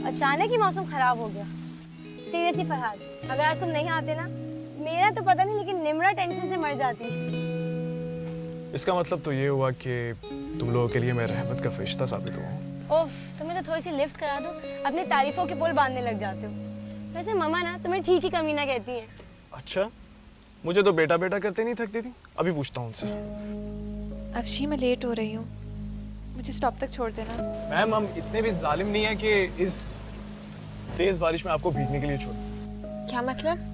अचानक ही मौसम खराब हो गया। सीरियसली फरहाद, अगर आज तुम नहीं आते ना, मेरा तो पता नहीं लेकिन निम्रा टेंशन से मर जाती। इसका मतलब तो ये हुआ कि तुम लोगों के लिए मैं रहमत का फरिश्ता साबित हुआ। ओफ, तुम्हें तो थोड़ी सी लिफ्ट करा दो, अपनी तारीफों के पुल बांधने लग जाते हो। वैसे मम्मा ना तुम्हें ठीक ही कमीना कहती हैं। अच्छा, मुझे तो बेटा बेटा करते नहीं थकती थी। अभी पूछता हूँ उनसे। अफशी, मैं लेट हो रही हूँ, मुझे स्टॉप तक छोड़ देना। मैम, हम इतने भी जालिम नहीं है कि इस तेज बारिश में आपको भीगने के लिए छोड़। क्या मतलब?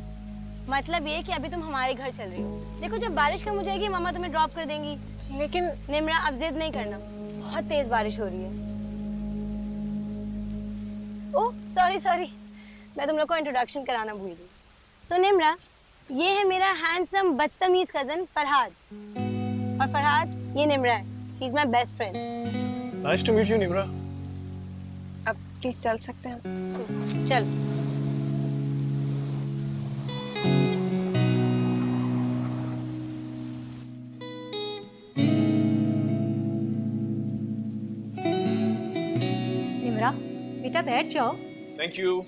मतलब ये कि अभी तुम हमारे घर चल रही हो। देखो, जब बारिश कम हो जाएगी मम्मा तुम्हें ड्रॉप कर देंगी। लेकिन निम्रा, अब जिद नहीं करना, बहुत तेज बारिश हो रही है। ओह सॉरी सॉरी, मैं तुम लोग को इंट्रोडक्शन कराना भूल गई। सो निम्रा, ये है मेरा हैंडसम बदतमीज कजन फरहाद, और फरहाद ये निम्रा है। She is my best friend. Nice to meet you Nimra. अब प्लीज चल सकते हैं? चल। निम्रा बेटा बैठ जाओ। Thank you.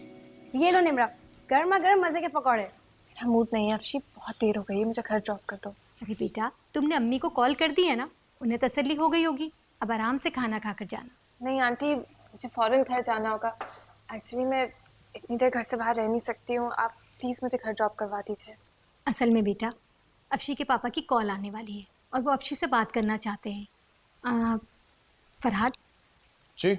ये लो निम्रा, गर्मा गर्म मजे के पकौड़े। मेरा मूड नहीं है अफशी, बहुत देर हो गई है, मुझे घर ड्रॉप कर दो। अरे बेटा, तुमने अम्मी को कॉल कर दी है ना, उन्हें तसल्ली हो गई होगी। अब आराम से खाना खाकर जाना। नहीं आंटी, मुझे फ़ौरन घर जाना होगा। एक्चुअली मैं इतनी देर घर से बाहर रह नहीं सकती हूँ, आप प्लीज़ मुझे घर ड्रॉप करवा दीजिए। असल में बेटा, अफशी के पापा की कॉल आने वाली है और वो अफशी से बात करना चाहते हैं। फरहाद, जी।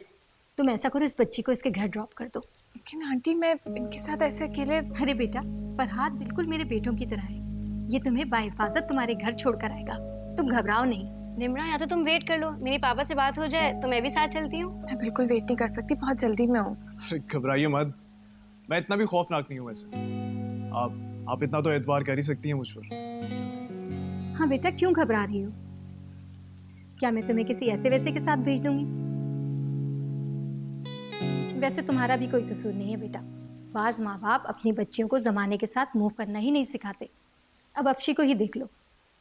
तुम ऐसा करो, इस बच्ची को इसके घर ड्रॉप कर दो। लेकिन आंटी, मैं इनके साथ ऐसे अकेले। अरे बेटा, फरहाद बिल्कुल मेरे बेटों की तरह है। ये तुम्हें बाहिफाजत तुम्हारे घर छोड़कर आएगा, तुम घबराओ नहीं। निम्रा, या तो तुम वेट कर लो, मेरी पापा से बात हो जाए तो मैं भी साथ चलती हूँ। मैं बिल्कुल वेट नहीं कर सकती, बहुत जल्दी में हूँ। अरे घबराइए मत, मैं इतना भी खौफनाक नहीं हूँ वैसे। आप इतना तो एतबार कर ही सकती हैं मुझ पर। हाँ बेटा, क्यों घबरा रही हो? क्या मैं तुम्हें किसी ऐसे वैसे के साथ भेज दूंगी? वैसे तुम्हारा भी कोई कसूर नहीं है बेटा। बाज माँ बाप अपनी बच्चियों को ज़माने के साथ मूव करना ही नहीं सिखाते। अब अफशी को ही देख लो,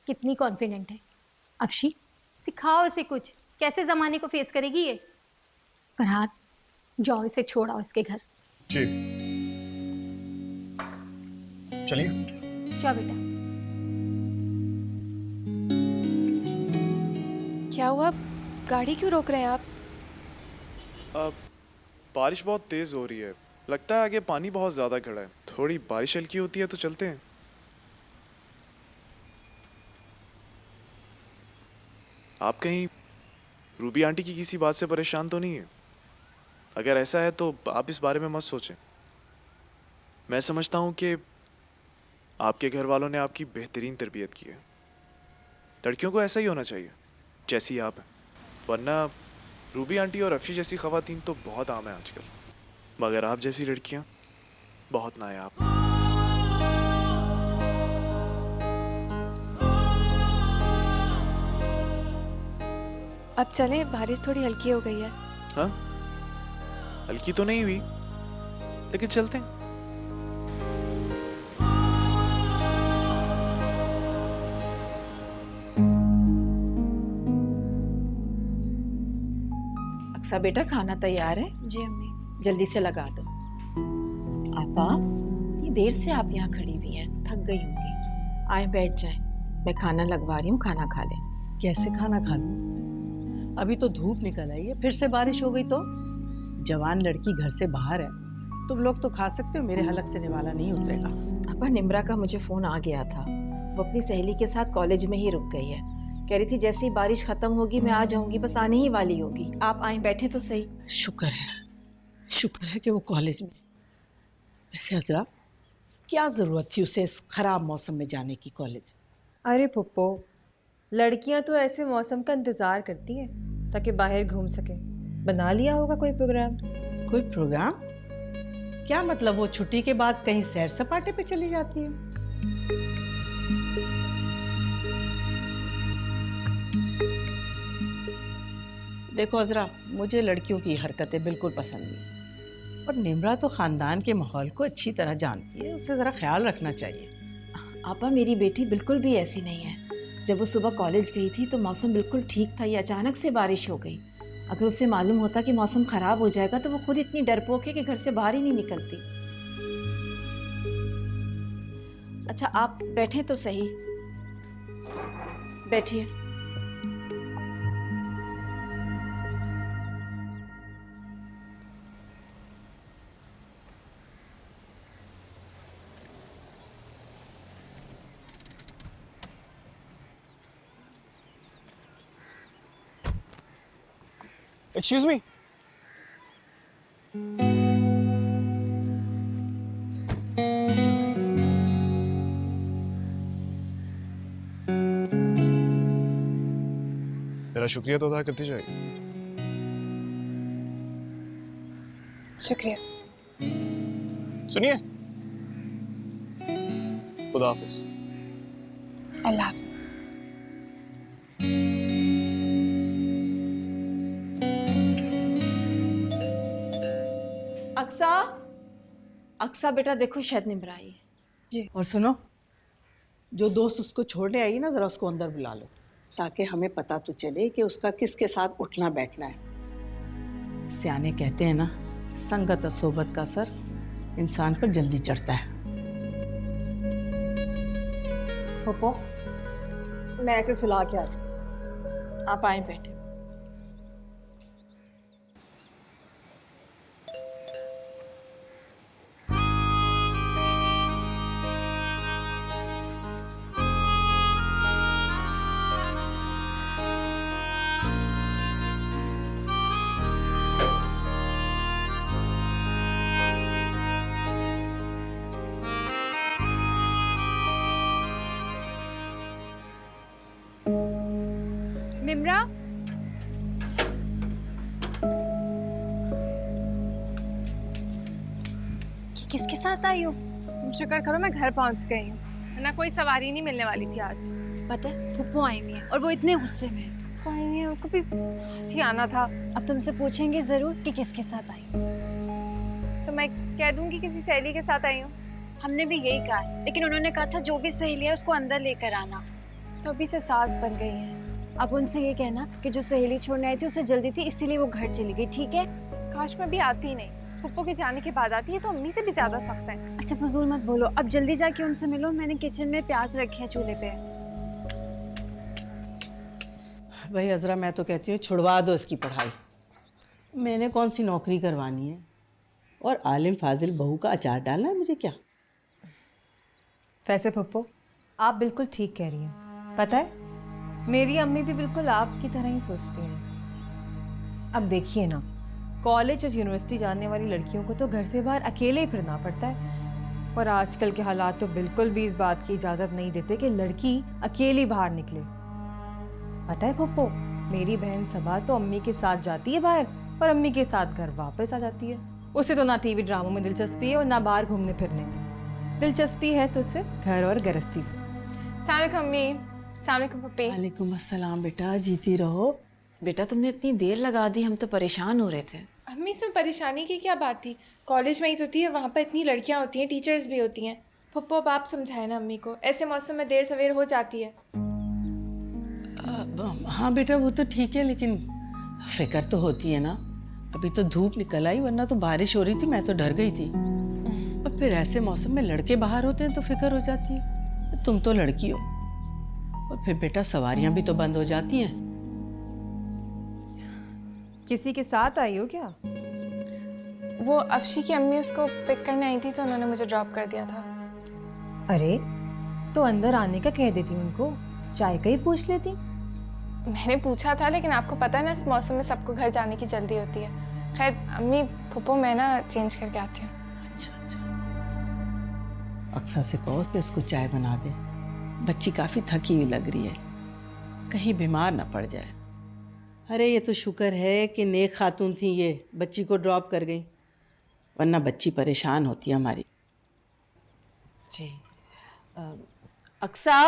कितनी कॉन्फिडेंट है। अफशी, सिखाओ इसे कुछ, कैसे ज़माने को फेस करेगी ये। फरहाद, जाओ इसे छोड़ आओ इसके घर। जी, चलिए। जाओ बेटा। क्या हुआ, गाड़ी क्यों रोक रहे हैं आप? बारिश बहुत तेज हो रही है, लगता है आगे पानी बहुत ज्यादा खड़ा है। थोड़ी बारिश हल्की होती है तो चलते हैं। आप कहीं रूबी आंटी की किसी बात से परेशान तो नहीं है? अगर ऐसा है तो आप इस बारे में मत सोचें। मैं समझता हूँ कि आपके घर वालों ने आपकी बेहतरीन तरबियत की है। लड़कियों को ऐसा ही होना चाहिए जैसी आप हैं, वरना रूबी आंटी और अफशी जैसी ख़वातीन तो बहुत आम है आजकल, मगर आप जैसी लड़कियां बहुत नायाब। अब चले, बारिश थोड़ी हल्की हो गई है। हाँ, हल्की तो नहीं हुई, लेकिन चलते हैं। अक्सा बेटा, खाना तैयार है? जी अम्मी। जल्दी से लगा दो। आपा, ये देर से आप यहाँ खड़ी हुई हैं, थक गई होंगी। आए बैठ जाएं, मैं खाना लगवा रही हूँ, खाना खा लें। कैसे खाना खा लूं? अभी तो धूप निकल आई है, फिर से बारिश हो गई तो? जवान लड़की घर से बाहर है, तुम लोग तो खा सकते हो, मेरे हलक से निवाला नहीं उतरेगा। आपा, निम्रा का मुझे फ़ोन आ गया था, वो अपनी सहेली के साथ कॉलेज में ही रुक गई है। कह रही थी जैसे ही बारिश ख़त्म होगी मैं आ जाऊंगी, बस आने ही वाली होगी। आप आए बैठे तो सही। शुक्र है कि वो कॉलेज में। वैसे अजरा, क्या ज़रूरत थी उसे इस ख़राब मौसम में जाने की कॉलेज? अरे पुप्पो, लड़कियां तो ऐसे मौसम का इंतज़ार करती हैं ताकि बाहर घूम सके। बना लिया होगा कोई प्रोग्राम। कोई प्रोग्राम? क्या मतलब, वो छुट्टी के बाद कहीं सैर सपाटे पे चली जाती है? देखो अजरा, मुझे लड़कियों की हरकतें बिल्कुल पसंद नहीं, और निम्रा तो ख़ानदान के माहौल को अच्छी तरह जानती है, उसे ज़रा ख्याल रखना चाहिए। आपा, मेरी बेटी बिल्कुल भी ऐसी नहीं है। जब वो सुबह कॉलेज गई थी तो मौसम बिल्कुल ठीक था, ये अचानक से बारिश हो गई। अगर उसे मालूम होता कि मौसम ख़राब हो जाएगा तो वो खुद इतनी डरपोक है कि घर से बाहर ही नहीं निकलती। अच्छा आप बैठें तो सही, बैठिए। Excuse me. मेरा शुक्रिया तो अदा करती जाएगी। शुक्रिया। सुनिए, खुदा हाफिज। अल्लाह हाफिज। अक्सा, अक्सा बेटा देखो शायद निम्रा आई है। और सुनो, जो दोस्त उसको छोड़ने आई ना, ज़रा उसको अंदर बुला लो, ताकि हमें पता तो चले कि उसका किसके साथ उठना बैठना है। सियाने कहते हैं ना, संगत और सोबत का असर इंसान पर जल्दी चढ़ता है। पप्पो, मैं ऐसे सुला के आती। आप आए बैठे। निम्रा, ये किसके साथ आई हो? तुम शुक्र करो मैं घर पहुंच गई हूँ, वरना कोई सवारी नहीं मिलने वाली थी आज। पता है फुप्पो आई हुई है और वो इतने गुस्से में है। कोई नहीं, उनको भी आज ही आना था। अब तुमसे पूछेंगे जरूर कि किसके साथ आई हो। तो मैं कह दूंगी किसी सहेली के साथ आई हूँ। हमने भी यही कहा है, लेकिन उन्होंने कहा था जो भी सहेली है उसको अंदर लेकर आना। तो अभी से सास बन गई है। अब उनसे ये कहना कि जो सहेली छोड़ने आई थी उसे जल्दी थी, इसीलिए वो घर चली गई, ठीक है? काश मैं भी आती नहीं, पुप्पो के जाने के बाद आती है तो अम्मी से भी ज्यादा सख्त है। अच्छा फजूल मत बोलो, अब जल्दी जाके उनसे मिलो। मैंने किचन में प्याज रखे हैं चूल्हे पे। भाई अजरा, मैं तो कहती हूँ छुड़वा दो इसकी पढ़ाई। मैंने कौन सी नौकरी करवानी है, और आलिम फाजिल बहू का अचार डालना है मुझे क्या? वैसे पप्पो, आप बिल्कुल ठीक कह रही हैं। पता है, मेरी अम्मी भी बिल्कुल आपकी तरह ही सोचती हैं। अब देखिए ना, कॉलेज और यूनिवर्सिटी जाने वाली लड़कियों को तो घर से बाहर अकेले ही फिरना पड़ता है, और आजकल के हालात तो बिल्कुल भी इस बात की इजाज़त नहीं देते कि लड़की अकेली बाहर निकले। पता है पप्पो, मेरी बहन सबा तो अम्मी के साथ जाती है बाहर और अम्मी के साथ घर वापस आ जाती है। उसे तो ना टीवी ड्रामों में दिलचस्पी है और ना बाहर घूमने फिरने में। दिलचस्पी है तो सिर्फ घर और गृहस्थी से। सलाम अम्मी। सलाम पप्पी। वालेकुम अस्सलाम बेटा, जीती रहो। बेटा तुमने इतनी देर लगा दी, हम तो परेशान हो रहे थे। अम्मी इसमें परेशानी की क्या बात थी? कॉलेज में ही तो थी, वहाँ पर इतनी लड़कियाँ होती हैं, टीचर्स भी होती हैं। पप्पो अब आप समझाए ना अम्मी को, ऐसे मौसम में देर सवेर हो जाती है। हाँ बेटा, वो तो ठीक है, लेकिन फिक्र तो होती है ना। अभी तो धूप निकल आई, वरना तो बारिश हो रही थी, मैं तो डर गई थी। और फिर ऐसे मौसम में लड़के बाहर होते हैं तो फिक्र हो जाती है। तुम तो लड़की हो, और फिर बेटा सवारियां भी तो बंद हो जाती हैं। किसी के साथ आई हो क्या? वो अफशी की अम्मी उसको पिक करने आई थी तो उन्होंने मुझे ड्रॉप कर दिया था। अरे तो अंदर आने का कह देती उनको, चाय का ही पूछ लेती। मैंने पूछा था, लेकिन आपको पता है ना इस मौसम में सबको घर जाने की जल्दी होती है। खैर अम्मी फुप्पो मैं ना चेंज करके आती हूँ। अच्छा, अक्सा से कहो कि उसको चाय बना दे, बच्ची काफ़ी थकी हुई लग रही है, कहीं बीमार ना पड़ जाए। अरे ये तो शुक्र है कि नेक खातून थी, ये बच्ची को ड्रॉप कर गई, वरना बच्ची परेशान होती है हमारी। जी अक्सा,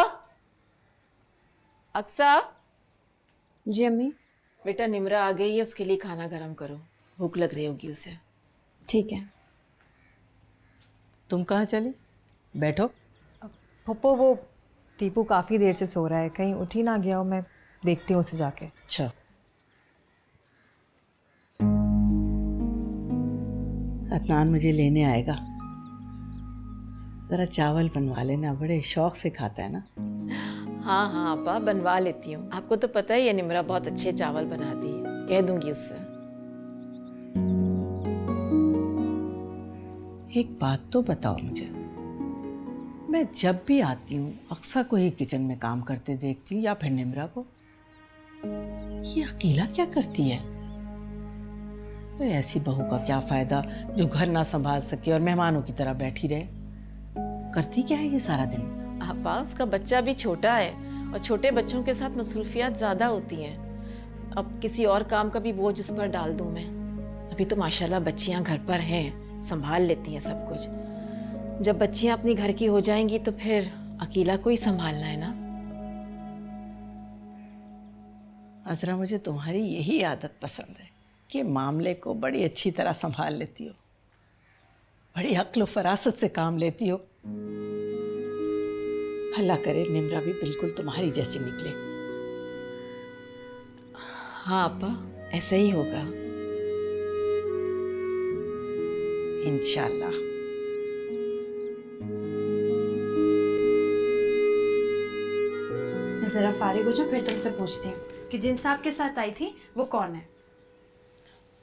अक्सा जी अम्मी। बेटा निम्रा आ गई है, उसके लिए खाना गरम करो, भूख लग रही होगी उसे। ठीक है। तुम कहाँ चले? बैठो। पप्पो वो टीपू काफ़ी देर से सो रहा है, कहीं उठ ही ना गया हो, मैं देखती हूँ उसे जाके। अच्छा। अदनान मुझे लेने आएगा, ज़रा चावल बनवा लेना, बड़े शौक से खाता है ना। हाँ हाँ आपा, बनवा लेती हूँ। आपको तो पता ही है निम्रा बहुत अच्छे चावल बनाती है, कह दूंगी उससे। एक बात तो बताओ मुझे, मैं जब भी आती हूँ अक्सर को ही किचन में काम करते देखती हूँ, या फिर निम्रा को। ये अकेला क्या करती है? अरे ऐसी बहू का क्या फायदा जो घर ना संभाल सके और मेहमानों की तरह बैठी रहे। करती क्या है ये सारा दिन? आपा उसका बच्चा भी छोटा है और छोटे बच्चों के साथ मसरूफियात ज़्यादा होती हैं। अब किसी और काम का भी बोझ उस पर डाल दूँ मैं? अभी तो माशाल्लाह बच्चियाँ घर पर हैं, संभाल लेती हैं सब कुछ। जब बच्चियाँ अपनी घर की हो जाएंगी तो फिर अकेला को ही संभालना है ना। अजरा, मुझे तुम्हारी यही आदत पसंद है कि मामले को बड़ी अच्छी तरह संभाल लेती हो, बड़ी अक्ल व फरासत से काम लेती हो। अल्लाह करे निम्रा भी बिल्कुल तुम्हारी जैसी निकले। हाँ आपा, ऐसा ही होगा इंशाल्लाह। ज़रा फारिग हो जाओ, फिर तुमसे पूछती हूँ कि जिन साहब के साथ आई थी वो कौन है।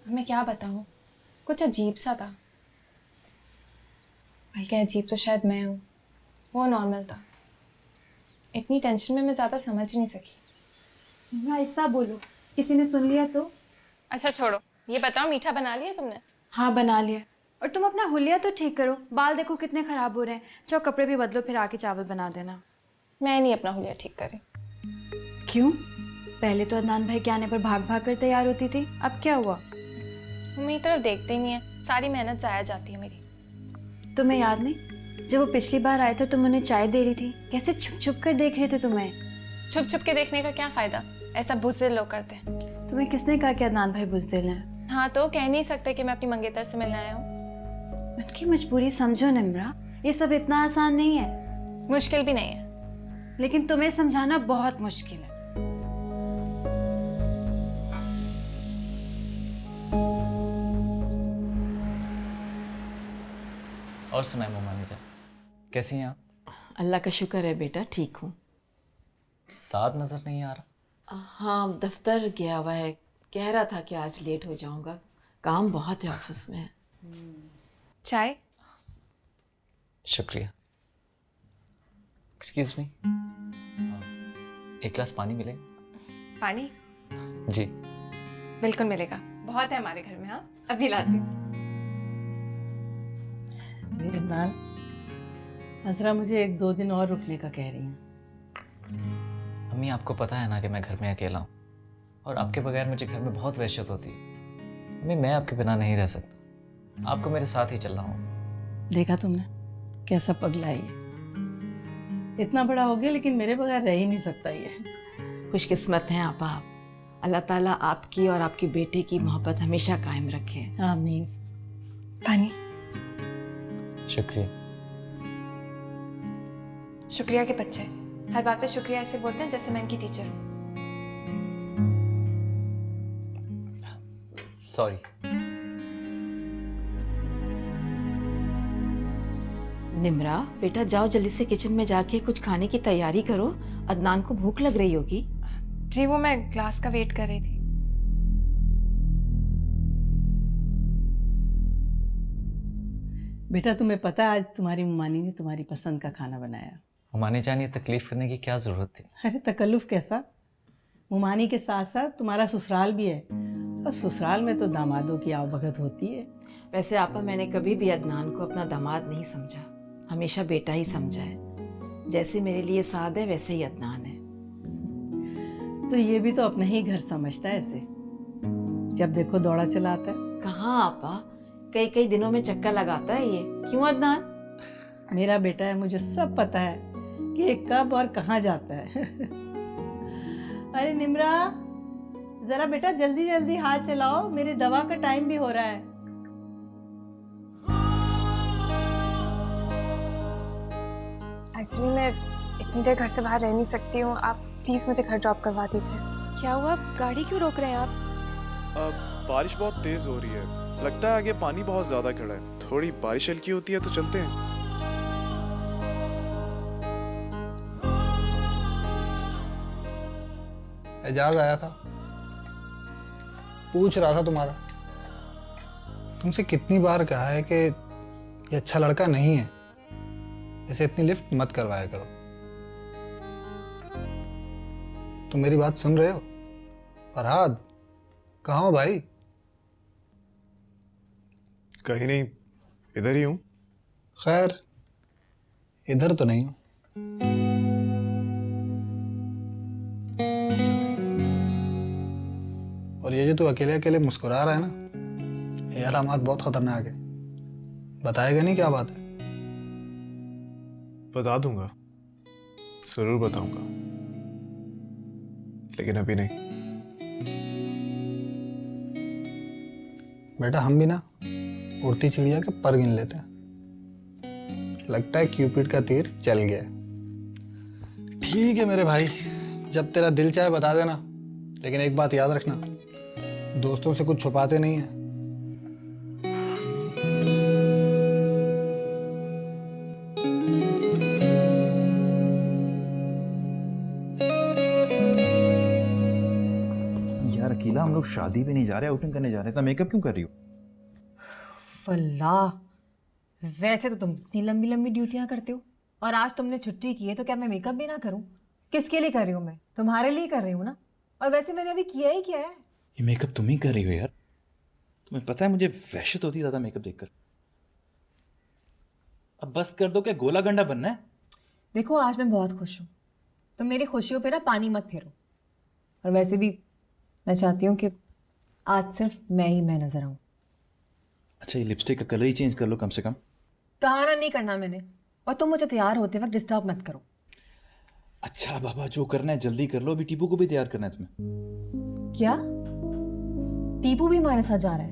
मैं क्या बताऊँ, कुछ अजीब सा था। बल्कि अजीब तो शायद मैं हूँ, वो नॉर्मल था। इतनी टेंशन में मैं ज़्यादा समझ नहीं सकी। ऐसा बोलो, किसी ने सुन लिया तो? अच्छा छोड़ो, ये बताओ मीठा बना लिया तुमने? हाँ बना लिया। और तुम अपना हुलिया तो ठीक करो, बाल देखो कितने ख़राब हो रहे हैं। जाओ कपड़े भी बदलो, फिर आके चावल बना देना। मैं नहीं अपना हुलिया ठीक करी। क्यों? पहले तो अदनान भाई के आने पर भाग भाग कर तैयार होती थी, अब क्या हुआ? वो मेरी तरफ देखते ही नहीं है, सारी मेहनत जाया जाती है मेरी। तुम्हें याद नहीं, जब वो पिछली बार आए थे तुम उन्हें चाय दे रही थी, कैसे छुप छुप कर देख रहे थे तुम्हें। छुप छुप के देखने का क्या फ़ायदा, ऐसा बुज़दिल लोग करते हैं। तुम्हें किसने कहा कि अदनान भाई बुज़दिल हैं? हाँ तो कह नहीं सकते कि मैं अपनी मंगेतर से मिलने आया हूँ। उनकी मजबूरी समझो निम्रा, ये सब इतना आसान नहीं है। मुश्किल भी नहीं है, लेकिन तुम्हें समझाना बहुत मुश्किल है। और सुनाए मोमानी जान, कैसी हैं आप? अल्लाह का शुक्र है बेटा, ठीक हूँ। साथ नज़र नहीं आ रहा। हाँ दफ्तर गया हुआ है, कह रहा था कि आज लेट हो जाऊँगा, काम बहुत है ऑफिस में। चाय? शुक्रिया। एक्सक्यूज मी, एक गिलास पानी मिलेगा? पानी? जी बिल्कुल मिलेगा, बहुत है हमारे घर में। हाँ अभी लाती हूँ। मेरे नाल अजरा मुझे 1-2 दिन और रुकने का कह रही हैं। अम्मी, आपको पता है ना कि मैं घर में अकेला हूँ और आपके बगैर मुझे घर में बहुत वहशत होती है। अम्मी, मैं आपके बिना नहीं रह सकता, आपको मेरे साथ ही चलना होगा। देखा तुमने कैसा पगला है, इतना बड़ा हो गया लेकिन मेरे बगैर रह ही नहीं सकता ये। खुशकिस्मत हैं आप। अल्लाह ताला आपकी और आपके बेटे की मोहब्बत हमेशा कायम रखे। आमीन। पानी? शुक्रिया। शुक्रिया के बच्चे हर बात पे शुक्रिया ऐसे बोलते हैं जैसे मैं इनकी टीचर हूँ। सॉरी। निम्रा बेटा, जाओ जल्दी से किचन में जाके कुछ खाने की तैयारी करो, अदनान को भूख लग रही होगी। जी वो मैं ग्लास का वेट कर रही थी। बेटा तुम्हें पता है आज तुम्हारी मुमानी ने तुम्हारी पसंद का खाना बनाया। मोमानी जान, ये तकलीफ करने की क्या ज़रूरत थी? अरे तकल्लुफ कैसा, मुमानी के साथ साथ तुम्हारा ससुराल भी है और ससुराल में तो दामादों की आवभगत होती है। वैसे आपा, मैंने कभी भी अदनान को अपना दामाद नहीं समझा, हमेशा बेटा ही समझा है। जैसे मेरे लिए साद है वैसे ही अदनान है। तो ये भी तो अपना ही घर समझता है ऐसे, जब देखो दौड़ा चला आता है। कहाँ आपा, कई कई दिनों में चक्कर लगाता है ये। क्यों अदनान? मेरा बेटा है, मुझे सब पता है कि ये कब और कहाँ जाता है। अरे निम्रा, जरा बेटा जल्दी जल्दी हाथ चलाओ, मेरी दवा का टाइम भी हो रहा है। एक्चुअली मैं इतनी देर घर से बाहर रह नहीं सकती हूँ, आप प्लीज़ मुझे घर ड्रॉप करवा दीजिए। क्या हुआ, गाड़ी क्यों रोक रहे हैं आप? बारिश बहुत तेज हो रही है, लगता है आगे पानी बहुत ज्यादा खड़ा है, थोड़ी बारिश हल्की होती है तो चलते हैं। एजाज आया था, पूछ रहा था तुम्हारा। तुमसे कितनी बार कहा है कि ये अच्छा लड़का नहीं है, इसे इतनी लिफ्ट मत करवाया करो। तुम मेरी बात सुन रहे हो? फरहाद, कहाँ हो भाई? कहीं नहीं, इधर ही हूँ। खैर, इधर तो नहीं हूँ। और ये जो तू अकेले अकेले मुस्कुरा रहा है ना, ये अलामत बहुत खतरनाक है। बताएगा नहीं क्या बात है? बता दूंगा, जरूर बताऊंगा, लेकिन अभी नहीं। बेटा, हम भी ना उड़ती चिड़िया के पर गिन लेते हैं। लगता है क्यूपिड का तीर चल गया। ठीक है मेरे भाई, जब तेरा दिल चाहे बता देना, लेकिन एक बात याद रखना, दोस्तों से कुछ छुपाते नहीं है। यार अकेला, हम लोग शादी पे नहीं जा रहे, आउटिंग करने जा रहे हैं, तो मेकअप क्यों कर रही हो? फल्ला, वैसे तो तुम इतनी लंबी लंबी ड्यूटियां करते हो, और आज तुमने छुट्टी की है तो क्या मैं मेकअप भी ना करूं? किसके लिए कर रही हूँ मैं? तुम्हारे लिए कर रही हूँ ना। और वैसे मैंने अभी किया ही क्या है? ये मेकअप तुम ही कर रही हो यार। तुम्हें पता है मुझे वहशत होती ज़्यादा मेकअप देखकर। अब बस कर दो, क्या गोला गंडा बनना है? देखो, आज मैं बहुत खुश हूँ, तो मेरी खुशियों पे ना पानी मत फेरो। और वैसे भी मैं चाहती हूँ कि आज सिर्फ मैं ही मैं नजर आऊँ। अच्छा, ये लिपस्टिक का कलर ही चेंज कर लो कम से कम। कहा ना नहीं करना मैंने, और तुम मुझे तैयार होते वक्त डिस्टर्ब मत करो। अच्छा बाबा, जो करना है जल्दी कर लो, अभी टीपू को भी तैयार करना है तुम्हें। क्या? टीपू भी हमारे साथ जा रहा है?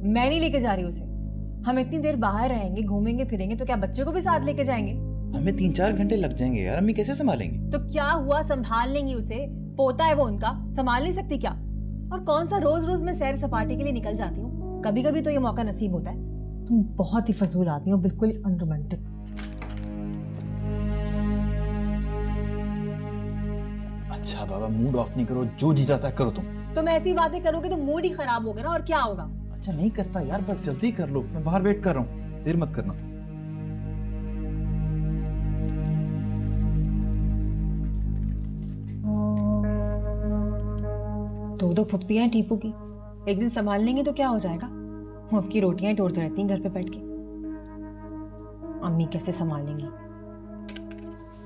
मैं नहीं लेके जा रही उसे। हम इतनी देर बाहर रहेंगे, घूमेंगे फिरेंगे, तो क्या बच्चे को भी साथ लेके जाएंगे? हमें 3-4 घंटे लग जाएंगे यार, अम्मी कैसे संभालेंगी? तो क्या हुआ, संभाल लेंगी उसे। पोता है वो उनका, संभाल नहीं सकती क्या? और कौन सा रोज रोज मैं सैर सपाटे के लिए निकल जाती हूँ, कभी कभी तो ये मौका नसीब होता है। तुम बहुत ही फजूल आदमी हो, बिल्कुल ही अनरोमांटिक। अच्छा बाबा, मूड ऑफ नहीं करो, जो जी जाता है करो तुम ऐसी बातें करोगे तो मूड ही खराब होगा ना, और क्या होगा? अच्छा नहीं करता यार, बस जल्दी कर लो, मैं बाहर वेट कर रहा हूँ, देर मत करना। दो फुप्पियां टीपू की, एक दिन संभाल लेंगे तो क्या हो जाएगा? मुफ्त की रोटियां तोड़ते रहती हैं घर पे बैठ के। अम्मी कैसे संभालेंगी?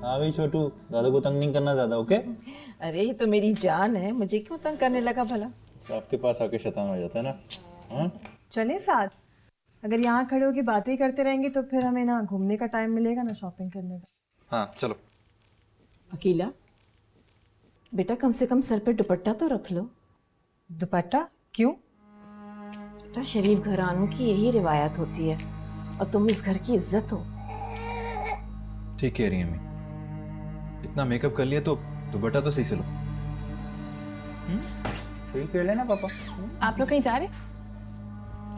हाँ भाई छोटू, दादा को तंग नहीं करना ज्यादा, ओके? अरे ये तो मेरी जान है, मुझे क्यों तंग करने लगा भला? आपके पास आके शैतान हो जाता है ना। हाँ? चले साथ। अगर यहाँ खड़े होकर बातें करते रहेंगे तो फिर हमें ना घूमने का टाइम मिलेगा ना शॉपिंग करने का। हाँ चलो। अकेला, बेटा कम से कम सर पे दुपट्टा तो रख लो। दुपट्टा क्यों? बेटा शरीफ घरानों की यही रिवायत होती है, और तुम इस घर की इज्जत हो। ठीक कह रही है अम्मी, इतना मेकअप कर लिया तो दुपट्टा तो सही से लो। सही कह लेना पापा। आप लोग कहीं जा रहे?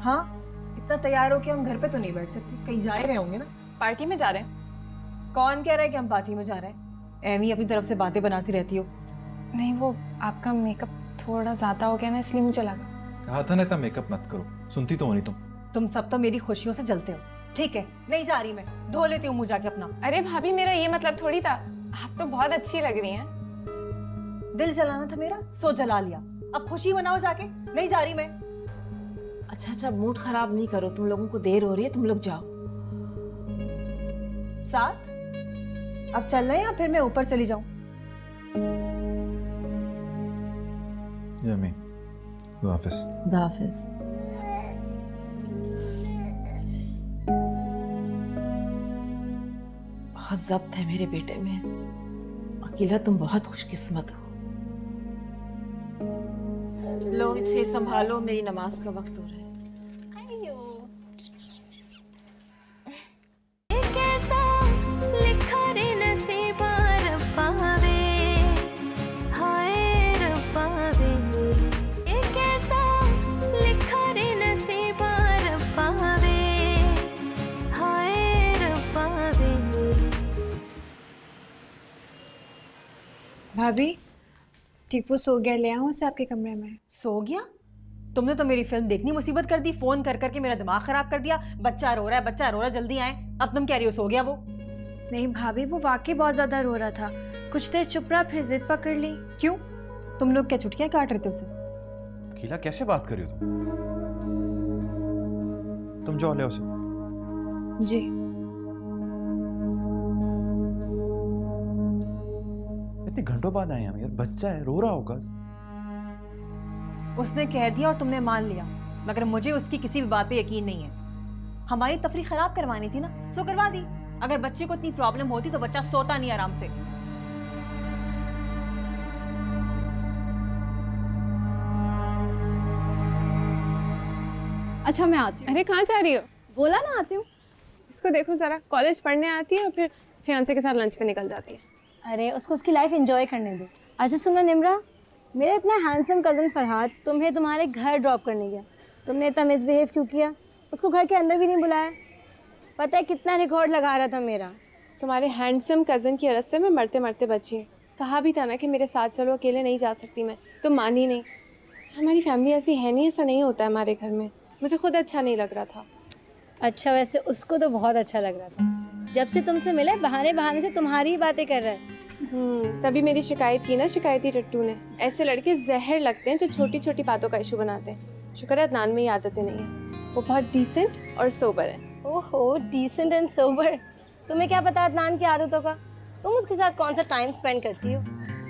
हाँ, इतना तैयार होके हम घर पे तो नहीं बैठ सकते, कहीं जा ही रहे होंगे ना। पार्टी में जा रहे हैं। कौन कह रहा है कि हम पार्टी में जा रहे हैं? एमी अपनी तरफ से बातें बनाती रहती हो। नहीं, वो आपका मेकअप थोड़ा ज़्यादा हो गया ना, इसलिए मुझे लगा। कहा था ना इतना मेकअप मत करो, सुनती तो हो नहीं तुम। तुम सब तो मेरी खुशियों से जलते हो। ठीक है, नहीं जा रही मैं, धो लेती हूँ मुँह जाके अपना। अरे भाभी, मेरा ये मतलब थोड़ी था, आप तो बहुत अच्छी लग रही हैं। दिल जलाना था मेरा, सो जला लिया। अब खुशी मनाओ जाके, नहीं जा रही मैं। अच्छा, मूड खराब नहीं करो, तुम लोगों को देर हो रही है, तुम लोग जाओ। साथ अब चल रहे हैं या फिर मैं ऊपर चली जाऊं? यम्मी, खुदा हाफिज। खुदा हाफिज। बहुत ज़ब्त है मेरे बेटे में। अकेला, तुम बहुत खुशकिस्मत हो। लो इसे संभालो, मेरी नमाज का वक्त हो रहा है। लिखा रे नसीबा भाभी टीपू सो गया, ले आऊँ उसे आपके कमरे में? सो गया? तुमने तो मेरी फिल्म देखनी मुसीबत कर दी, फोन कर करके मेरा दिमाग खराब कर दिया। बच्चा रो रहा है, बच्चा रो रहा है, जल्दी आए। अब तुम कह रही हो सो गया वो? नहीं भाभी, वो वाकई बहुत ज़्यादा रो रहा था। कुछ देर चुप रहा, फिर जिद पकड़ ली। क्यों? तुम लोग क्या चुटकियां काट रहे थे उसे? अकेला कैसे बात कर रही हो तुम जाओ ले उसे। जी। इतने घंटों बाद आए हम यार, बच्चा है रो रहा होगा। उसने कह दिया और तुमने मान लिया, मगर मुझे उसकी किसी भी बात पे यकीन नहीं है। हमारी तफरी खराब करवानी थी ना, सो करवा दी। अगर बच्चे को इतनी प्रॉब्लम होती तो बच्चा सोता नहीं आराम से। अच्छा मैं आती हूँ। अरे कहाँ जा रही हो? बोला ना आती हूँ। इसको देखो ज़रा, कॉलेज पढ़ने आती है और फिर फियांसे के साथ लंच पे निकल जाती है। अरे उसको उसकी लाइफ एंजॉय करने दो। अच्छा सुनो निम्रा, मेरा इतना हैंडसम कज़न फरहाद तुम्हें तुम्हारे घर ड्रॉप करने गया, तुमने इतना मिसबिहेव क्यों किया? उसको घर के अंदर भी नहीं बुलाया। पता है कितना रिकॉर्ड लगा रहा था मेरा। तुम्हारे हैंडसम कज़न की वजह से मैं मरते मरते बची। कहा भी था ना कि मेरे साथ चलो, अकेले नहीं जा सकती मैं, तुम मानी नहीं। हमारी फैमिली ऐसी है नहीं, ऐसा नहीं होता है हमारे घर में। मुझे खुद अच्छा नहीं लग रहा था। अच्छा वैसे उसको तो बहुत अच्छा लग रहा था। जब से तुमसे मिले बहाने बहाने से तुम्हारी ही बातें कर रहा है। तभी मेरी शिकायत की ना शिकायती टट्टू ने। ऐसे लड़के जहर लगते हैं जो छोटी छोटी बातों का इशू बनाते हैं। शुक्र है अदनान में ये आदतें नहीं है, वो बहुत डिसेंट और सोबर है। ओहो, डिसेंट एंड सोबर। तुम्हें क्या पता अदनान की आदतों का? तुम उसके साथ कौन सा टाइम स्पेंड करती हो?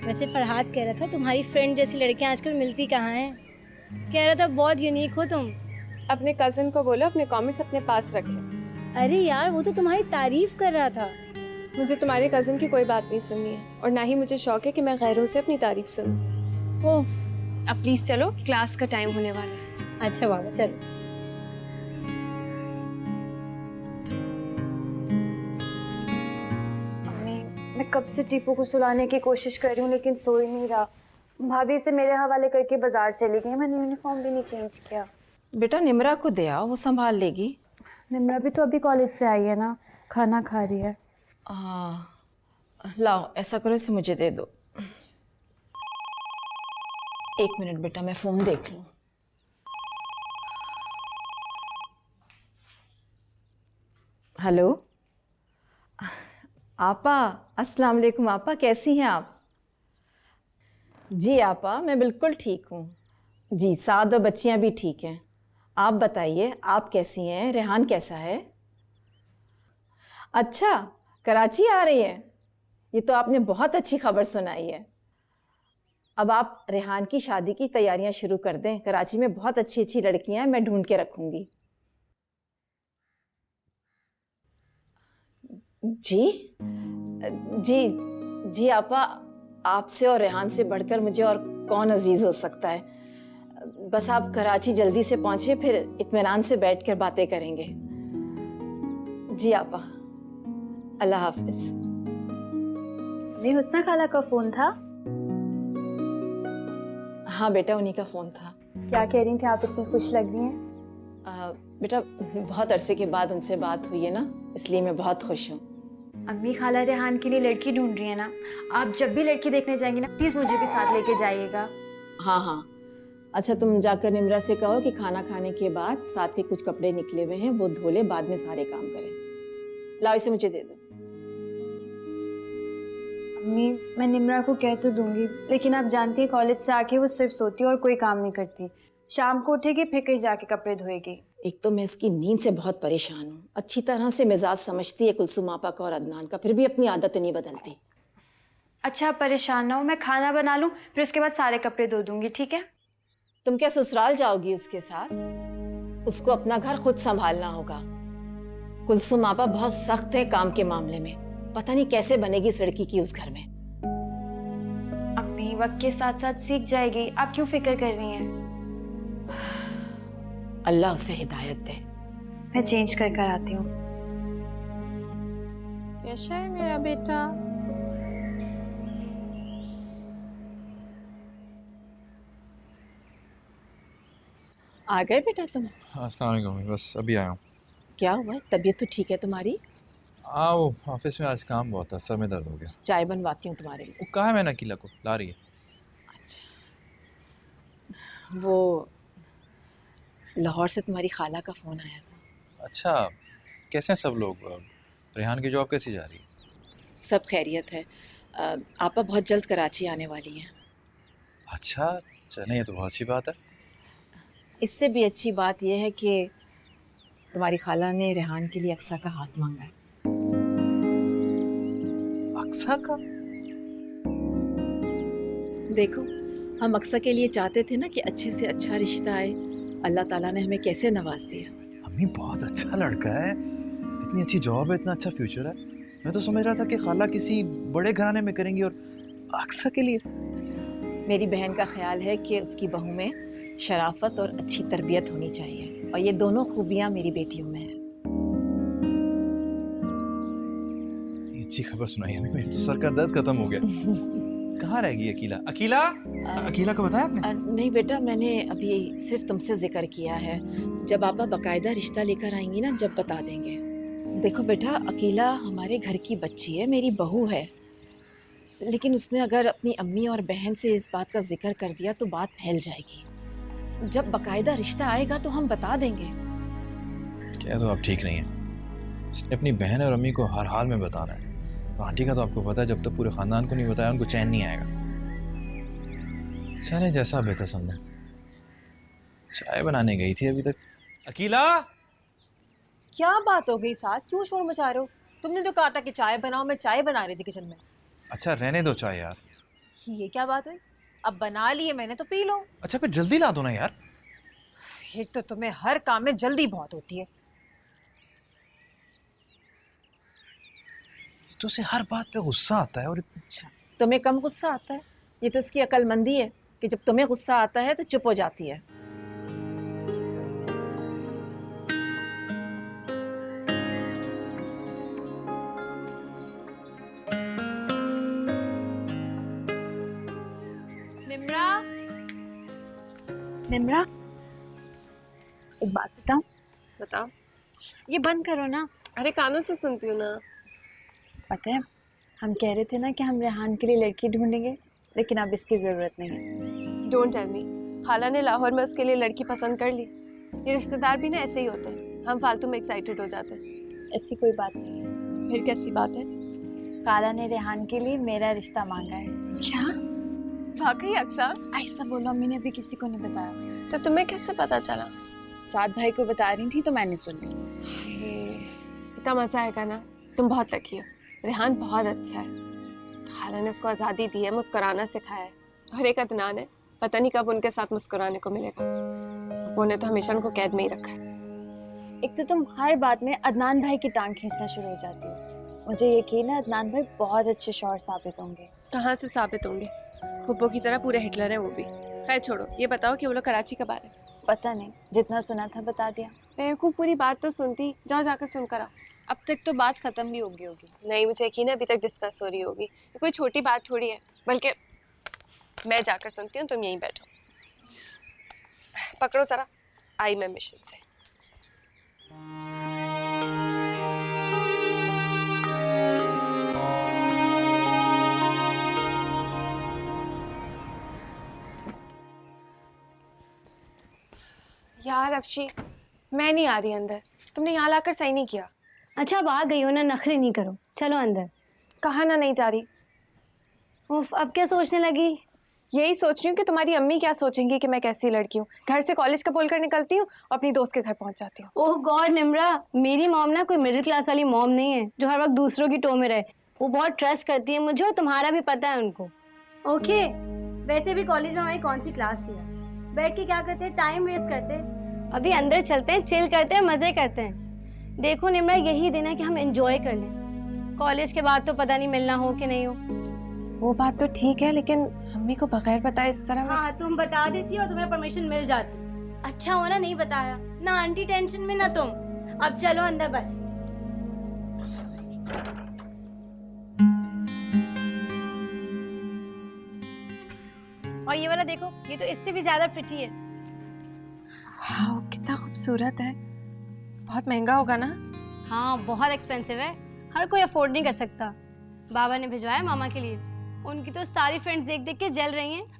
वैसे फरहाद कह रहा था तुम्हारी फ्रेंड जैसी लड़कियां आजकल मिलती कहाँ हैं। कह रहा था बहुत यूनिक हो तुम। अपने कज़न को बोलो अपने कमेंट्स अपने पास रखे। अरे यार वो तो तुम्हारी तारीफ कर रहा था। मुझे तुम्हारे कज़न की कोई बात नहीं सुननी है, और ना ही मुझे शौक है कि मैं गैरों से अपनी तारीफ सुनूं। ओह, अब प्लीज़ चलो, क्लास का टाइम होने वाला है। अच्छा बाबा चलो। मैं कब से टीपू को सुलाने की कोशिश कर रही हूँ लेकिन सो ही नहीं रहा। भाभी से मेरे हवाले करके बाजार चली गई। मैंने यूनिफॉर्म भी नहीं चेंज किया। बेटा निम्रा को दे आओ, वो संभाल लेगी। निम्रा भी तो अभी कॉलेज से आई है ना, खाना खा रही है। लाओ ऐसा करो, इसे मुझे दे दो। एक मिनट बेटा, मैं फ़ोन देख लूँ। हेलो आपा, अस्सलाम वालेकुम। आपा कैसी हैं आप? जी आपा मैं बिल्कुल ठीक हूँ जी, साद और बच्चियाँ भी ठीक हैं। आप बताइए आप कैसी हैं? रेहान कैसा है? अच्छा कराची आ रही हैं, ये तो आपने बहुत अच्छी खबर सुनाई है। अब आप रेहान की शादी की तैयारियां शुरू कर दें। कराची में बहुत अच्छी अच्छी लड़कियां हैं, मैं ढूंढ के रखूंगी। जी जी जी आपा, आपसे और रेहान से बढ़कर मुझे और कौन अजीज़ हो सकता है। बस आप कराची जल्दी से पहुंचे, फिर इत्मीनान से बैठकर बातें करेंगे। जी आपा, अल्लाह हाफिज। नहीं, हुस्ना खाला का फ़ोन था? हाँ बेटा उन्हीं का फ़ोन था। क्या कह रही थी आप? इतनी खुश लग रही हैं। बेटा बहुत अरसे के बाद उनसे बात हुई है ना, इसलिए मैं बहुत खुश हूँ। अम्मी खाला रेहान के लिए लड़की ढूंढ रही है ना। आप जब भी लड़की देखने जाएंगी ना, प्लीज़ मुझे भी साथ लेके जाइएगा। हाँ हाँ, अच्छा तुम जाकर निम्रा से कहो कि खाना खाने के बाद साथ के कुछ कपड़े निकले हुए हैं, वो धो ले, बाद में सारे काम करें। लाओ इसे मुझे दे दो। अम्मी मैं निम्रा को कह तो दूंगी, लेकिन आप जानती हैं कॉलेज से आके वो सिर्फ सोती है और कोई काम नहीं करती। शाम को उठेगी फिर कहीं जाके कपड़े धोएगी। एक तो मैं इसकी नींद से बहुत परेशान हूँ। अच्छी तरह से मिजाज समझती है कुलसुम आपा का और अदनान का, फिर भी अपनी आदत नहीं बदलती। अच्छा परेशान ना हो, मैं खाना बना लूँ फिर उसके बाद सारे कपड़े धो दूंगी, ठीक है? तुम क्या ससुराल जाओगी उसके साथ? उसको अपना घर खुद संभालना होगा। कुलसुम आपा बहुत सख्त है काम के मामले में, पता नहीं कैसे बनेगी इस लड़की की उस घर में। अम्मी वक्त के साथ साथ सीख जाएगी, आप क्यों फिक्र कर रही हैं? अल्लाह उसे हिदायत दे। मैं चेंज कर कर आती हूँ। कैसा है मेरा बेटा? आ गए बेटा तुम? अस्सलाम वालेकुम, बस अभी आया हूँ। क्या हुआ, तबीयत तो ठीक है तुम्हारी? आओ, ऑफिस में आज काम बहुत था, सर में दर्द हो गया। चाय बनवाती हूँ तुम्हारे लिए। वो कहाँ है मैंने अकेला को ला रही है? अच्छा, वो लाहौर से तुम्हारी खाला का फ़ोन आया था। अच्छा, कैसे हैं सब लोग? रेहान की जॉब कैसी जा रही है? सब खैरियत है। आपा बहुत जल्द कराची आने वाली हैं। अच्छा, चलें, ये तो बहुत अच्छी बात है। इससे भी अच्छी बात यह है कि तुम्हारी खाला ने रेहान के लिए अक्सा का हाथ मांगा है। अक्सा का? देखो, हम अक्सा के लिए चाहते थे ना कि अच्छे से अच्छा रिश्ता आए। अल्लाह ताला ने हमें कैसे नवाज दिया। अम्मी बहुत अच्छा लड़का है, इतनी अच्छी जॉब है, इतना अच्छा फ्यूचर है। मैं तो समझ रहा था कि खाला किसी बड़े घराने में करेंगी और अक्सा के लिए। मेरी बहन का ख्याल है कि उसकी बहू में शराफत और अच्छी तरबियत होनी चाहिए, और ये दोनों खूबियाँ मेरी बेटियों में हैं। अच्छी खबर सुनाई हमें, मेरे तो सर का दर्द खत्म हो गया। कहाँ रहेगी अकीला? अकीला? अकीला को बताया आपने? नहीं बेटा, मैंने अभी सिर्फ तुमसे जिक्र किया है। जब आपा बाकायदा रिश्ता लेकर आएंगी ना, जब बता देंगे। देखो बेटा, अकीला हमारे घर की बच्ची है, मेरी बहू है, लेकिन उसने अगर अपनी अम्मी और बहन से इस बात का जिक्र कर दिया तो बात फैल जाएगी। जब बाकायदा रिश्ता आएगा तो हम बता देंगे। क्या तो आप ठीक नहीं है, इसने अपनी बहन और अम्मी को हर हाल में बताना है। आंटी का तो आपको पता है, जब तक पूरे खानदान को नहीं बताया उनको चैन नहीं आएगा। चले, जैसा बेहतर समझे। चाय बनाने गई थी अभी तक। अकीला! क्या बात हो गई साथ, क्यों शोर मचा रहे हो? तुमने तो कहा था कि चाय बनाओ, मैं चाय बना रही थी किचन में। अच्छा, रहने दो चाय यार। ये क्या बात हुई? अब बना ली है मैंने तो पी लो। अच्छा, फिर जल्दी ला दो ना यार। एक तो तुम्हें हर काम में जल्दी बहुत होती है। तो उसे हर बात पे गुस्सा आता है। और अच्छा, तुम्हें कम गुस्सा आता है? ये तो इसकी अक्लमंदी है कि जब तुम्हें गुस्सा आता है तो चुप हो जाती है। निम्रा, निम्रा, एक बात बताऊं? बताओ। ये बंद करो ना। अरे कानों से सुनती हूँ ना। पता है, हम कह रहे थे ना कि हम रेहान के लिए लड़की ढूंढेंगे, लेकिन अब इसकी ज़रूरत नहीं है। डोंट टेल मी, खाला ने लाहौर में उसके लिए लड़की पसंद कर ली। ये रिश्तेदार भी ना ऐसे ही होते हैं, हम फालतू में एक्साइटेड हो जाते हैं। ऐसी कोई बात नहीं है। फिर कैसी बात है? खाला ने रेहान के लिए मेरा रिश्ता मांगा है। क्या? वाकई अक्सा? ऐसा बोलो, अम्मी ने अभी किसी को नहीं बताया। तो तुम्हें कैसे पता चला? साद भाई को बता रही थी तो मैंने सुन ली। इतना मजा आएगा ना। तुम बहुत लकी हो, रेहान बहुत अच्छा है। खाला ने उसको आज़ादी दी है, मुस्कुराना सिखाया है। और एक अदनान है, पता नहीं कब उनके साथ मुस्कुराने को मिलेगा। उन्होंने तो हमेशा उनको कैद में ही रखा है। एक तो तुम हर बात में अदनान भाई की टांग खींचना शुरू हो जाती हो। मुझे यकीन है अदनान भाई बहुत अच्छे शौहर साबित होंगे। कहाँ से साबित होंगे? फुप्पो की तरह पूरे हिटलर हैं वो भी। खैर छोड़ो, ये बताओ कि वो लोग कराची कब आ रहे हैं? पता नहीं, जितना सुना था बता दिया। बेवकूफ़, पूरी बात तो सुनती। जाओ जाकर सुनकर आओ। अब तक तो बात खत्म भी होगी। नहीं, मुझे यकीन है अभी तक डिस्कस हो रही होगी। ये कोई छोटी बात थोड़ी है। बल्कि मैं जाकर सुनती हूँ, तुम यहीं बैठो। पकड़ो जरा, आई मैं मिशन से। यार अफशी, मैं नहीं आ रही अंदर। तुमने यहाँ लाकर सही नहीं किया। अच्छा, अब आ गई हो ना, नखरे नहीं करो, चलो अंदर। कहाँ ना नहीं जा रही? उफ, अब क्या सोचने लगी? यही सोच रही हूँ कि तुम्हारी अम्मी क्या सोचेंगी कि मैं कैसी लड़की हूँ। घर से कॉलेज का बोलकर निकलती हूँ और अपनी दोस्त के घर पहुँच जाती हूँ। ओह गॉड निम्रा, मेरी मॉम ना कोई मिडिल क्लास वाली मॉम नहीं है जो हर वक्त दूसरों की टो में रहे। वो बहुत ट्रस्ट करती है मुझे, और तुम्हारा भी पता है उनको। ओके, वैसे भी कॉलेज में हमारी कौन सी क्लास थी? बैठ के क्या करते हैं, टाइम वेस्ट करते हैं। अभी अंदर चलते हैं, चिल करते हैं, मजे करते हैं। देखो निम्रा, यही दिन है कि हम एंजॉय कर लें। कॉलेज के बाद तो पता नहीं मिलना हो कि नहीं हो। वो बात तो ठीक है, लेकिन अम्मी को बगैर बताए इस तरह। हाँ, तुम बता देती और तुम्हें परमिशन मिल जाती। अच्छा हो ना नहीं बताया, ना आंटी टेंशन में ना तुम। अब चलो अंदर बस। और ये वाला देखो, ये तो इससे भी ज्यादा प्रिटी है। वाह, कितना खूबसूरत है। बहुत महंगा होगा ना? हाँ, बहुत एक्सपेंसिव है। हर कोई अफोर्ड नहीं कर सकता। बाबा ने भिजवाया मामा के लिए, उनकी तो सारी फ्रेंड्स देख देख के जल रही हैं।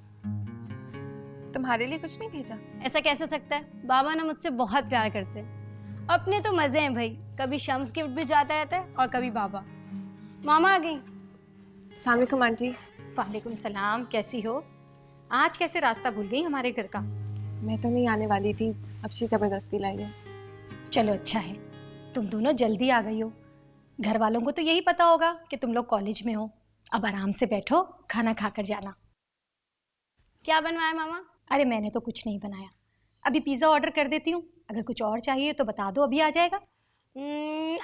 तुम्हारे लिए कुछ नहीं भेजा? ऐसा कैसे हो सकता है, बाबा ना मुझसे बहुत प्यार करते हैं। अपने तो मजे हैं भाई, कभी शम्स गिफ्ट भी जाता रहता है और कभी बाबा। मामा आ गई। अस्सलाम वालेकुम आंटी। वालेकुम सलाम, कैसी हो? आज कैसे रास्ता भूल गई हमारे घर का? मैं तो नहीं आने वाली थी, अब शी ज़बरदस्ती लाई है। चलो अच्छा है, तुम दोनों जल्दी आ गई हो। घर वालों को तो यही पता होगा कि तुम लोग कॉलेज में हो। अब आराम से बैठो, खाना खाकर जाना। क्या बनवाया मामा? अरे मैंने तो कुछ नहीं बनाया, अभी पिज़्ज़ा ऑर्डर कर देती हूँ। अगर कुछ और चाहिए तो बता दो, अभी आ जाएगा।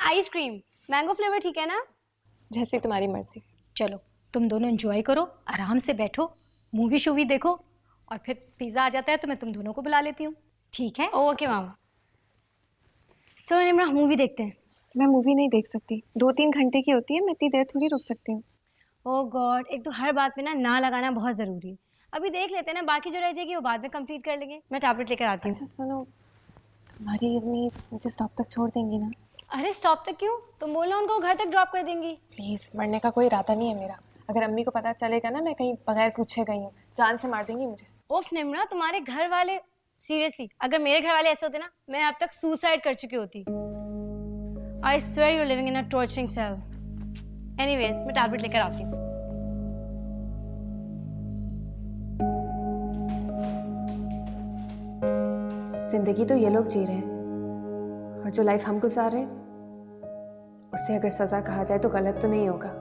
आइसक्रीम, मैंगो फ्लेवर ठीक है ना? जैसी तुम्हारी मर्जी। चलो तुम दोनों एंजॉय करो, आराम से बैठो, मूवी शूवी देखो, और फिर पिज़्ज़ा आ जाता है तो मैं तुम दोनों को बुला लेती हूँ, ठीक है? ओके मामा। चलो निम्रा मूवी देखते हैं। मैं मूवी नहीं देख सकती, 2-3 घंटे की होती है, मैं इतनी देर थोड़ी रुक सकती हूँ। ओह गॉड, एक तो हर बात में ना लगाना बहुत ज़रूरी है। अभी देख लेते हैं ना, बाकी जो रह जाएगी वो बाद में कंप्लीट कर लेंगे। मैं टैबलेट लेकर आती हूँ। अच्छा सुनो, तुम्हारी अम्मी मुझे स्टॉप तक छोड़ देंगी ना? अरे स्टॉप तक क्यों, तुम बोलना उनको घर तक ड्रॉप कर देंगी। प्लीज़, मरने का कोई इरादा नहीं है मेरा। अगर अम्मी को पता चलेगा ना मैं कहीं बगैर पूछे गई हूँ, जान से मार देंगी मुझे। ओफ निम्रा, तुम्हारे घर वाले, सीरियसली अगर मेरे घर वाले ऐसे होते ना, मैं अब तक सुसाइड कर चुकी होती। I swear you are living in a torturing cell. Anyways, मैं टैबलेट लेकर आती हूँ। जिंदगी तो ये लोग जी रहे हैं, और जो लाइफ हम गुजार रहे हैं उसे अगर सज़ा कहा जाए तो गलत तो नहीं होगा।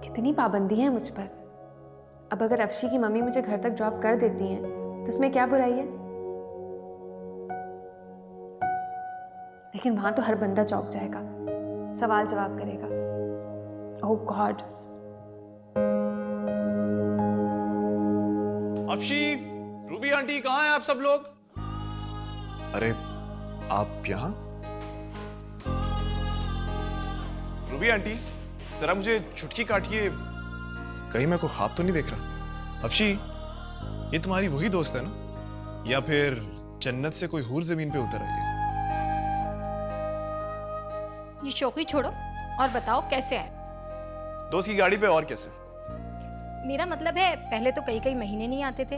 कितनी पाबंदी है मुझ पर। अब अगर अफशी की मम्मी मुझे घर तक ड्रॉप कर देती हैं तो उसमें क्या बुराई है? लेकिन वहां तो हर बंदा चौंक जाएगा, सवाल जवाब करेगा। ओह गॉड। अफशी, रूबी आंटी, कहाँ हैं आप सब लोग? अरे आप यहाँ? रूबी आंटी, जरा मुझे चुटकी काटिए, कहीं मैं कोई ख्वाब तो नहीं देख रहा। अफशी, ये तुम्हारी वही दोस्त है ना, या फिर जन्नत से कोई हूर जमीन पे उतर आई है? ये शौकी छोड़ो और बताओ कैसे आए? दोस्त की गाड़ी पे, और कैसे? मेरा मतलब है पहले तो कई कई महीने नहीं आते थे,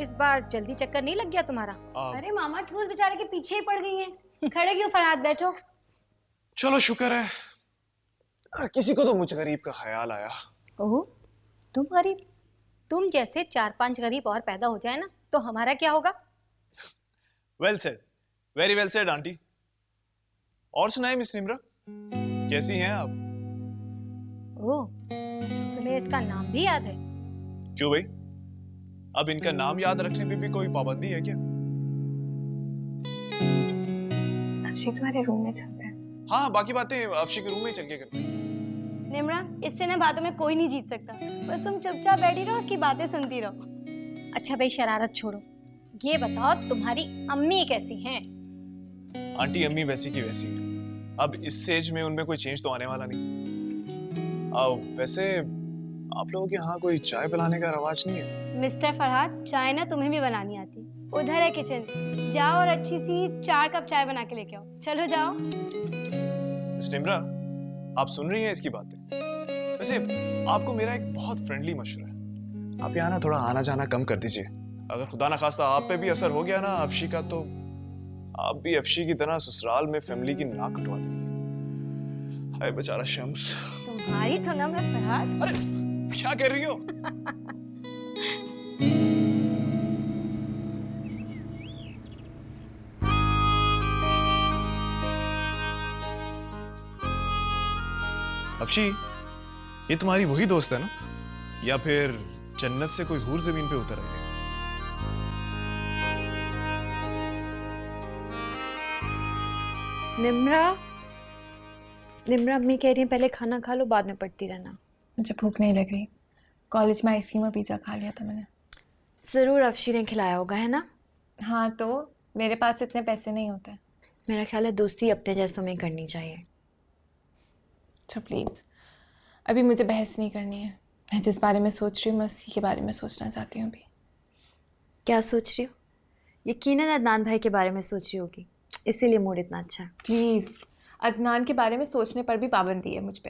इस बार जल्दी चक्कर नहीं लग गया तुम्हारा? अरे मामा क्यों उस बेचारे के पीछे ही पड़ गई हैं? खड़े क्यों फरहाद, बैठो। चलो शुक्र है, किसी को तो मुझ गरीब का ख्याल आया। ओह, तुम गरीब? तुम जैसे 4-5 गरीब और पैदा हो जाए ना तो हमारा क्या होगा? Well said, very well said aunty. और सुनाए मिस निम्रा, कैसी हैं आप? ओह, तुम्हें इसका नाम भी याद है? क्यों भाई, अब इनका नाम याद रखने पे भी कोई पाबंदी है क्या? अफशी तुम्हारे रूम में चलते हैं। हाँ, बाकी बातें अफशी के रूम में ही चल के करते हैं। निम्रा, इससे ना बातों में कोई नहीं जीत सकता, बस तुम चुपचाप बैठी रहो, उसकी बातें सुनती रहो। अच्छा भाई, शरारत छोड़ो, ये बताओ तुम्हारी अम्मी कैसी हैं? आंटी अम्मी वैसी की वैसी है, अब इस एज में उनमें कोई चेंज तो आने वाला नहीं। वैसे आप लोगों के यहाँ कोई चाय पिलाने का रवाज नहीं है? मिस्टर फरहाद, चाय ना तुम्हें भी बनानी आती, उधर है किचन, जाओ और अच्छी सी 4 कप चाय बना के लेके आओ। चलो जाओ। मिस निम्रा, आप सुन रही हैं इसकी बातें? वैसे आपको मेरा एक बहुत फ्रेंडली मशवरा है, आप यहाँ ना थोड़ा आना जाना कम कर दीजिए। अगर खुदा ना खास्ता आप पे भी असर हो गया ना अफशी का, तो आप भी अफशी की तरह ससुराल में फैमिली की नाक कटवा देंगे। हाय बेचारा शम्स। तुम्हारी तो ना मैं फरहाद। अरे क्या कर रही हो? अफशी, ये तुम्हारी वही दोस्त है ना, या फिर जन्नत से कोई हूर जमीन पे उतर आई है? निम्रा, निम्रा अम्मी कह रही हैं पहले खाना खा लो, बाद में पढ़ती रहना। मुझे भूख नहीं लग रही, कॉलेज में आइसक्रीम और पिज़्ज़ा खा लिया था मैंने। ज़रूर अफशी ने खिलाया होगा, है ना? हाँ, तो मेरे पास इतने पैसे नहीं होते। मेरा ख्याल है दोस्ती अपने जैसों में करनी चाहिए। अच्छा प्लीज़, अभी मुझे बहस नहीं करनी है। मैं जिस बारे में सोच रही हूँ मैं उसी के बारे में सोचना चाहती हूँ अभी। क्या सोच रही हो? यकीनन अदनान भाई के बारे में सोच रही होगी, इसीलिए मूड इतना अच्छा है। प्लीज़, अदनान के बारे में सोचने पर भी पाबंदी है मुझ पे।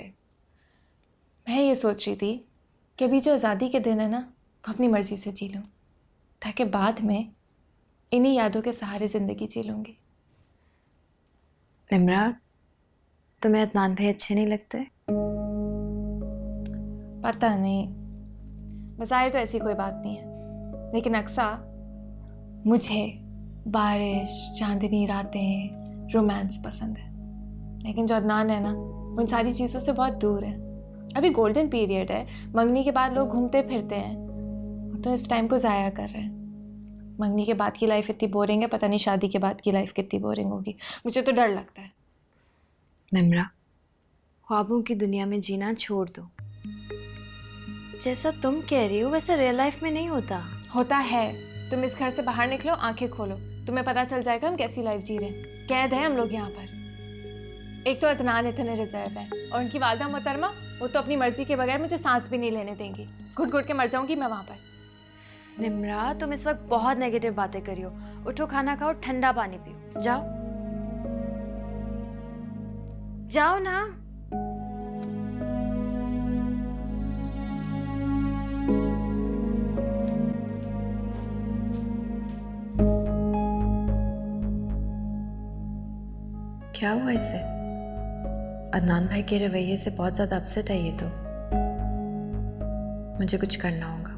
मैं ये सोच रही थी कि अभी जो आज़ादी के दिन है ना, वो अपनी मर्ज़ी से जी लूँ, ताकि बाद में इन्हीं यादों के सहारे ज़िंदगी जी लूँगी। निम्रा, तुम्हें अदनान भाई अच्छे नहीं लगते? पता नहीं, बज़ाहिर तो ऐसी कोई बात नहीं है, लेकिन अक्सा मुझे बारिश, चांदनी रातें, रोमांस पसंद है। लेकिन जो अदनान है ना, वो इन सारी चीज़ों से बहुत दूर है। अभी गोल्डन पीरियड है, मंगनी के बाद लोग घूमते फिरते हैं, वो तो इस टाइम को ज़ाया कर रहे हैं। मंगनी के बाद की लाइफ इतनी बोरिंग है, पता नहीं शादी के बाद की लाइफ कितनी बोरिंग होगी। मुझे तो डर लगता है। निम्रा, ख्वाबों की दुनिया में जीना छोड़ दो। जैसा तुम कह रही हो वैसा रियल लाइफ में नहीं होता। होता है। तुम इस घर से बाहर निकलो, आंखें खोलो, तुम्हें पता चल जाएगा हम कैसी लाइफ जी रहे हैं। कैद है हम लोग यहाँ पर। एक तो अदनान इतने रिजर्व है, और उनकी वालदा मोहतरमा, वो तो अपनी मर्जी के बगैर मुझे सांस भी नहीं लेने देंगी। घुट घुट के मर जाऊंगी मैं वहाँ पर। निम्रा, तुम इस वक्त बहुत नेगेटिव बातें कर रही हो। उठो, खाना खाओ, ठंडा पानी पियो, जाओ जाओ ना। क्या हुआ इसे? अदनान भाई के रवैये से बहुत ज़्यादा अपसेट है ये तो। मुझे कुछ करना होगा।